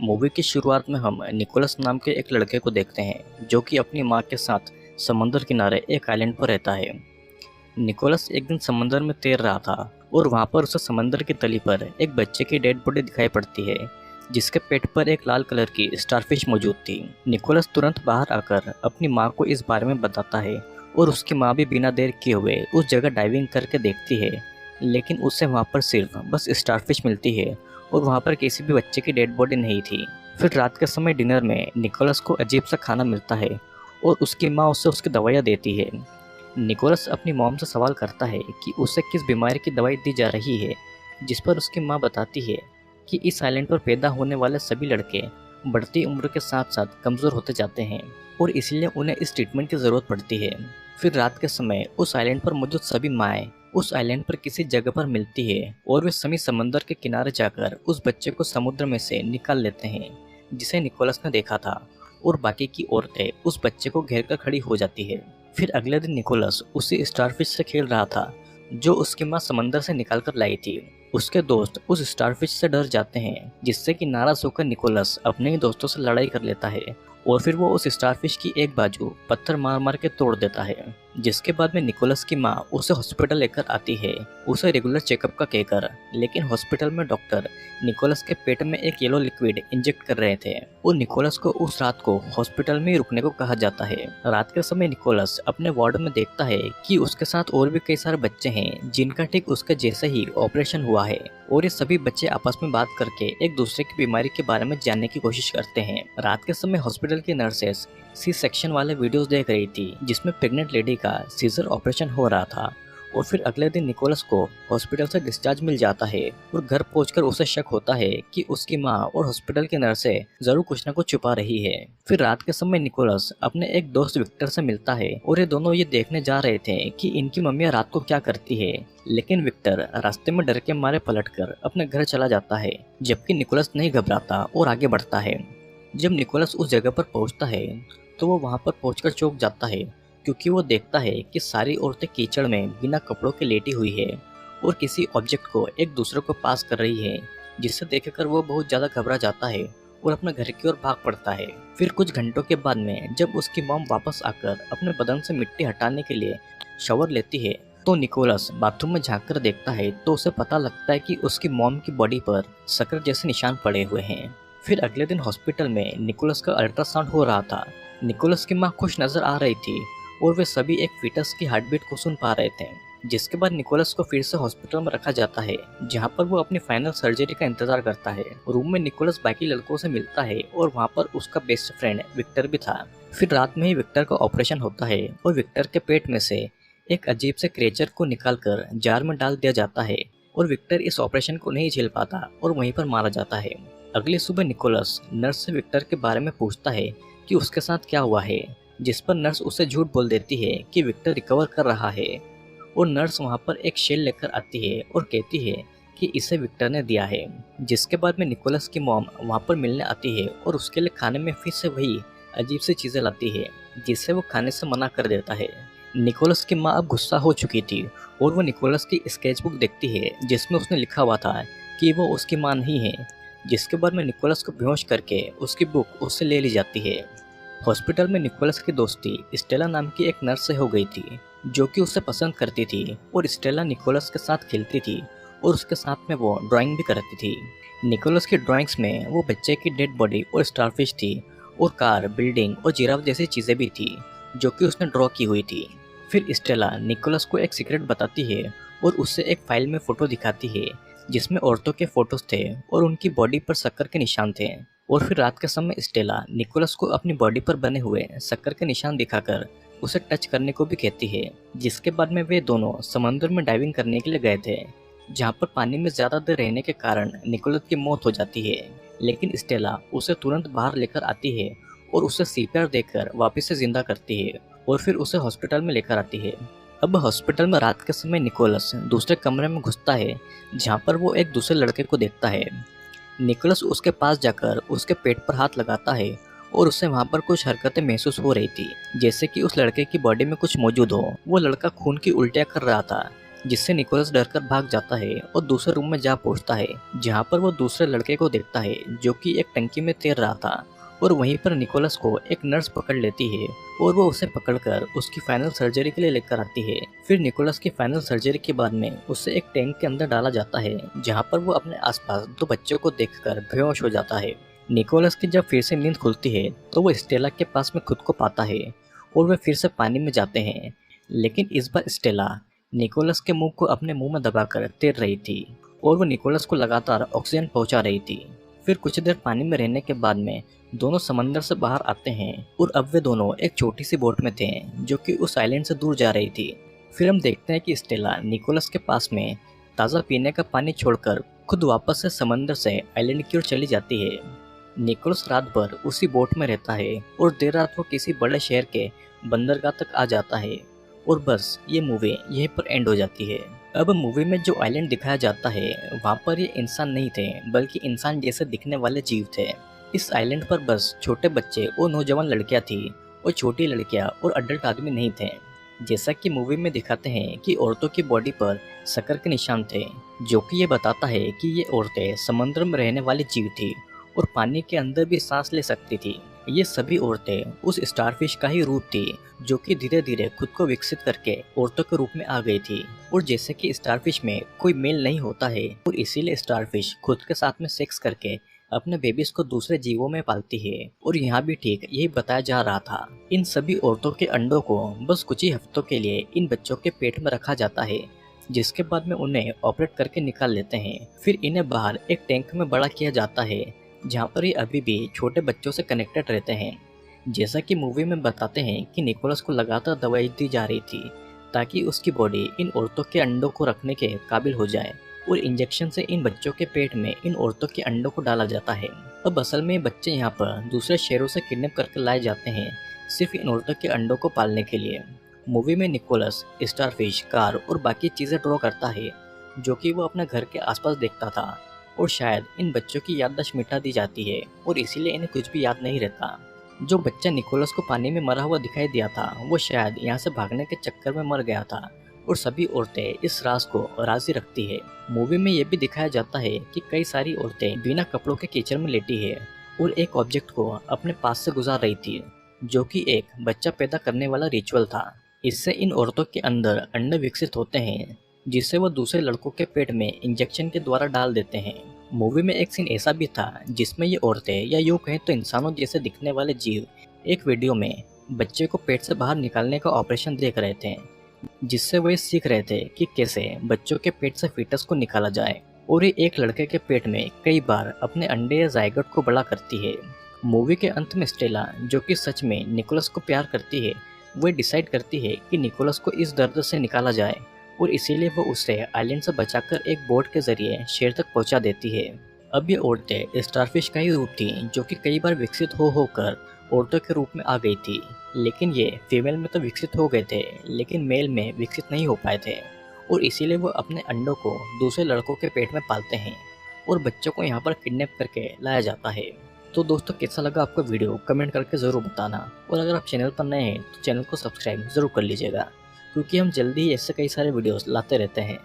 Movie की शुरुआत में हम निकोलस नाम के एक लड़के को देखते हैं जो कि अपनी माँ के साथ समंदर किनारे एक आइलैंड पर रहता है। निकोलस एक दिन समंदर में तैर रहा था और वहाँ पर उसे समंदर की तली पर एक बच्चे की डेड बॉडी दिखाई पड़ती है जिसके पेट पर एक लाल कलर की स्टारफिश मौजूद थी। निकोलस तुरंत बाहर आकर अपनी माँ को इस बारे में बताता है और उसकी माँ भी बिना देर किए हुए उस जगह डाइविंग करके देखती है, लेकिन उसे वहाँ पर सिर्फ बस स्टारफिश मिलती है और वहाँ पर किसी भी बच्चे की डेड बॉडी नहीं थी। फिर रात के समय डिनर में निकोलस को अजीब सा खाना मिलता है और उसकी माँ उसे उसकी दवाइयाँ देती है। निकोलस अपनी मॉम से सवाल करता है कि उसे किस बीमारी की दवाई दी जा रही है, जिस पर उसकी माँ बताती है कि इस आइलैंड पर पैदा होने वाले सभी लड़के बढ़ती उम्र के साथ साथ कमज़ोर होते जाते हैं और इसलिए उन्हें इस ट्रीटमेंट की ज़रूरत पड़ती है। फिर रात के समय उस आइलैंड पर मौजूद सभी माएँ उस आइलैंड पर किसी जगह पर मिलती है और वे सभी समंदर के किनारे जाकर उस बच्चे को समुद्र में से निकाल लेते हैं जिसे निकोलस ने देखा था, और बाकी की औरतें उस बच्चे को घेर कर खड़ी हो जाती है। फिर अगले दिन निकोलस उसी स्टारफिश से खेल रहा था जो उसकी माँ समंदर से निकाल कर लाई थी। उसके दोस्त उस स्टारफिश से डर जाते हैं जिससे कि नाराज होकर निकोलस अपने ही दोस्तों से लड़ाई कर लेता है और फिर वो उस स्टारफिश की एक बाजू पत्थर मार मार के तोड़ देता है, जिसके बाद में निकोलस की माँ उसे हॉस्पिटल लेकर आती है उसे रेगुलर चेकअप का कहकर। लेकिन हॉस्पिटल में डॉक्टर निकोलस के पेट में एक येलो लिक्विड इंजेक्ट कर रहे थे और निकोलस को उस रात को हॉस्पिटल में ही रुकने को कहा जाता है। रात के समय निकोलस अपने वार्ड में देखता है कि उसके साथ और भी कई सारे बच्चे हैं जिनका ठीक उसके जैसे ही ऑपरेशन हुआ है और ये सभी बच्चे आपस में बात करके एक दूसरे की बीमारी के बारे में जानने की कोशिश करते हैं। रात के समय हॉस्पिटल की नर्सेस सी सेक्शन वाले वीडियोस देख रही थी जिसमें प्रेग्नेंट लेडी का सीजर ऑपरेशन हो रहा था। और फिर अगले दिन निकोलस को हॉस्पिटल से डिस्चार्ज मिल जाता है और घर पहुंचकर उसे शक होता है कि उसकी माँ और हॉस्पिटल की नर्सें जरूर कुछ न कुछ छुपा रही है। फिर रात के समय निकोलस अपने एक दोस्त विक्टर से मिलता है और ये दोनों ये देखने जा रहे थे कि इनकी मम्मी रात को क्या करती है, लेकिन विक्टर रास्ते में डर के मारे पलटकर अपने घर चला जाता है, जबकि निकोलस नहीं घबराता और आगे बढ़ता है। जब निकोलस उस जगह पर पहुंचता है तो वो वहां पर पहुंचकर चौंक जाता है क्योंकि वो देखता है कि सारी औरतें कीचड़ में बिना कपड़ों के लेटी हुई है और किसी ऑब्जेक्ट को एक दूसरे को पास कर रही है, जिसे देखकर वो बहुत ज़्यादा घबरा जाता है और अपने घर की ओर भाग पड़ता है। फिर कुछ घंटों के बाद में जब उसकी मॉम वापस आकर अपने बदन से मिट्टी हटाने के लिए शावर लेती है तो निकोलस बाथरूम में झाँक कर देखता है तो उसे पता लगता है कि उसकी मॉम की बॉडी पर शक्कर जैसे निशान पड़े हुए हैं। फिर अगले दिन हॉस्पिटल में निकोलस का अल्ट्रासाउंड हो रहा था। निकोलस की माँ खुश नजर आ रही थी और वे सभी एक फीटस की हार्टबीट को सुन पा रहे थे, जिसके बाद निकोलस को फिर से हॉस्पिटल में रखा जाता है जहां पर वो अपनी फाइनल सर्जरी का इंतजार करता है। रूम में निकोलस बाकी लड़कों से मिलता है और वहां पर उसका बेस्ट फ्रेंड विक्टर भी था। फिर रात में ही विक्टर का ऑपरेशन होता है और विक्टर के पेट में से एक अजीब से क्रिएचर को निकालकर जार में डाल दिया जाता है और विक्टर इस ऑपरेशन को नहीं झेल पाता और वहीं पर मारा जाता है। अगली सुबह निकोलस नर्स से विक्टर के बारे में पूछता है कि उसके साथ क्या हुआ है, जिस पर नर्स उसे झूठ बोल देती है कि विक्टर रिकवर कर रहा है और नर्स वहां पर एक शेल लेकर आती है और कहती है कि इसे विक्टर ने दिया है। जिसके बाद में निकोलस की मॉम वहां पर मिलने आती है और उसके लिए खाने में फिर से वही अजीब सी चीज़ें लाती है जिससे वो खाने से मना कर देता है। निकोलस की माँ अब गुस्सा हो चुकी थी और वो निकोलस की स्केचबुक देखती है जिसमें उसने लिखा हुआ था कि वो उसकी माँ नहीं है, जिसके बाद में निकोलस को बेहोश करके उसकी बुक उससे ले ली जाती है। हॉस्पिटल में निकोलस की दोस्ती स्टेला नाम की एक नर्स से हो गई थी जो कि उसे पसंद करती थी और स्टेला निकोलस के साथ खेलती थी और उसके साथ में वो ड्राइंग भी करती थी। निकोलस की ड्राइंग्स में वो बच्चे की डेड बॉडी और स्टारफिश थी और कार, बिल्डिंग और जिराफ जैसी चीज़ें भी थी जो कि उसने ड्रॉ की हुई थी। फिर स्टेला निकोलस को एक सीक्रेट बताती है और उससे एक फाइल में फ़ोटो दिखाती है जिसमें औरतों के फोटोज थे और उनकी बॉडी पर शक्कर के निशान थे। और फिर रात के समय स्टेला निकोलस को अपनी बॉडी पर बने हुए शक्कर के निशान दिखाकर उसे टच करने को भी कहती है, जिसके बाद में वे दोनों समंदर में डाइविंग करने के लिए गए थे जहां पर पानी में ज़्यादा देर रहने के कारण निकोलस की मौत हो जाती है। लेकिन स्टेला उसे तुरंत बाहर लेकर आती है और उसे सीपीआर देकर वापस से जिंदा करती है और फिर उसे हॉस्पिटल में लेकर आती है। अब हॉस्पिटल में रात के समय निकोलस दूसरे कमरे में घुसता है जहाँ पर वो एक दूसरे लड़के को देखता है। निकोलस उसके पास जाकर उसके पेट पर हाथ लगाता है और उससे वहाँ पर कुछ हरकतें महसूस हो रही थी, जैसे कि उस लड़के की बॉडी में कुछ मौजूद हो। वो लड़का खून की उल्टियाँ कर रहा था जिससे निकोलस डरकर भाग जाता है और दूसरे रूम में जा पहुंचता है, जहां पर वो दूसरे लड़के को देखता है जो कि एक टंकी में तैर रहा था। और वहीं पर निकोलस को एक नर्स पकड़ लेती है और वो उसे पकड़कर उसकी फाइनल सर्जरी के लिए लेकर आती है। फिर निकोलस की फाइनल सर्जरी के बाद में उसे एक टैंक के अंदर डाला जाता है, जहां पर वो अपने आसपास दो बच्चों को देखकर बेहोश हो जाता है। निकोलस की जब फिर से नींद खुलती है तो वो स्टेला के पास में खुद को पाता है और वे फिर से पानी में जाते हैं, लेकिन इस बार स्टेला निकोलस के मुंह को अपने मुंह में दबाकर तैर रही थी और वो निकोलस को लगातार ऑक्सीजन पहुंचा रही थी। फिर कुछ देर पानी में रहने के बाद में दोनों समंदर से बाहर आते हैं और अब वे दोनों एक छोटी सी बोट में थे जो कि उस आइलैंड से दूर जा रही थी। फिर हम देखते हैं कि स्टेला निकोलस के पास में ताज़ा पीने का पानी छोड़कर खुद वापस से समंदर से आइलैंड की ओर चली जाती है। निकोलस रात भर उसी बोट में रहता है और देर रात वो किसी बड़े शहर के बंदरगाह तक आ जाता है और बस ये मूवी यहीं पर एंड हो जाती है। अब मूवी में जो आइलैंड दिखाया जाता है वहाँ पर ये इंसान नहीं थे बल्कि इंसान जैसे दिखने वाले जीव थे। इस आइलैंड पर बस छोटे बच्चे और नौजवान लड़कियाँ थी और छोटी लड़कियाँ और अडल्ट आदमी नहीं थे। जैसा कि मूवी में दिखाते हैं कि औरतों की बॉडी पर शक्कर के निशान थे, जो कि ये बताता है कि ये औरतें समुद्र में रहने वाली जीव थी और पानी के अंदर भी सांस ले सकती थी। ये सभी औरतें उस स्टारफिश का ही रूप थी जो कि धीरे धीरे खुद को विकसित करके औरतों के रूप में आ गई थी। और जैसे कि स्टारफिश में कोई मेल नहीं होता है और इसीलिए स्टारफिश खुद के साथ में सेक्स करके अपने बेबीज को दूसरे जीवों में पालती है। और यहाँ भी ठीक यही बताया जा रहा था। इन सभी औरतों के अंडों को बस कुछ ही हफ्तों के लिए इन बच्चों के पेट में रखा जाता है, जिसके बाद में उन्हें ऑपरेट करके निकाल लेते हैं। फिर इन्हें बाहर एक टैंक में बड़ा किया जाता है जहाँ पर ये अभी भी छोटे बच्चों से कनेक्टेड रहते हैं। जैसा कि मूवी में बताते हैं कि निकोलस को लगातार दवाई दी जा रही थी ताकि उसकी बॉडी इन औरतों के अंडों को रखने के काबिल हो जाए और इंजेक्शन से इन बच्चों के पेट में इन औरतों के अंडों को डाला जाता है। अब असल में बच्चे यहाँ पर दूसरे शहरों से किडनैप करके लाए जाते हैं सिर्फ इन औरतों के अंडों को पालने के लिए। मूवी में निकोलस स्टारफिश, कार और बाकी चीज़ें ड्रॉ करता है जो कि वो अपने घर के आसपास देखता था और शायद इन बच्चों की याददाश्त मिटा दी जाती है और इसीलिए इन्हें कुछ भी याद नहीं रहता। जो बच्चा निकोलस को पानी में मरा हुआ दिखाई दिया था वो शायद यहाँ से भागने के चक्कर में मर गया था और सभी औरतें इस राज को राजी रखती है। मूवी में ये भी दिखाया जाता है कि कई सारी औरतें बिना कपड़ों के कीचड़ में लेटी है और एक ऑब्जेक्ट को अपने पास से गुजार रही थी जो कि एक बच्चा पैदा करने वाला रिचुअल था। इससे इन औरतों के अंदर अंडे विकसित होते हैं जिसे वो दूसरे लड़कों के पेट में इंजेक्शन के द्वारा डाल देते हैं। मूवी में एक सीन ऐसा भी था जिसमें ये औरतें या यूँ कहें तो इंसानों जैसे दिखने वाले जीव एक वीडियो में बच्चे को पेट से बाहर निकालने का ऑपरेशन देख रहे थे, जिससे वो सीख रहे थे कि कैसे बच्चों के पेट से फीटस को निकाला जाए और ये एक लड़के के पेट में कई बार अपने अंडे या जायगोट को बड़ा करती है। मूवी के अंत में स्टेला, जो कि सच में निकोलस को प्यार करती है, वो डिसाइड करती है कि निकोलस को इस दर्द से निकाला जाए और इसीलिए वो उसे आइलैंड से बचाकर एक बोट के जरिए शहर तक पहुंचा देती है। अब ये औरतें स्टारफिश का ही रूप थी जो कि कई बार विकसित होकर औरतों के रूप में आ गई थी, लेकिन ये फीमेल में तो विकसित हो गए थे लेकिन मेल में विकसित नहीं हो पाए थे और इसीलिए वो अपने अंडों को दूसरे लड़कों के पेट में पालते हैं और बच्चों को यहाँ पर किडनैप करके लाया जाता है। तो दोस्तों कैसा लगा आपको वीडियो कमेंट करके ज़रूर बताना और अगर आप चैनल पर नए हैं तो चैनल को सब्सक्राइब ज़रूर कर लीजिएगा क्योंकि हम जल्दी ही ऐसे कई सारे वीडियोस लाते रहते हैं।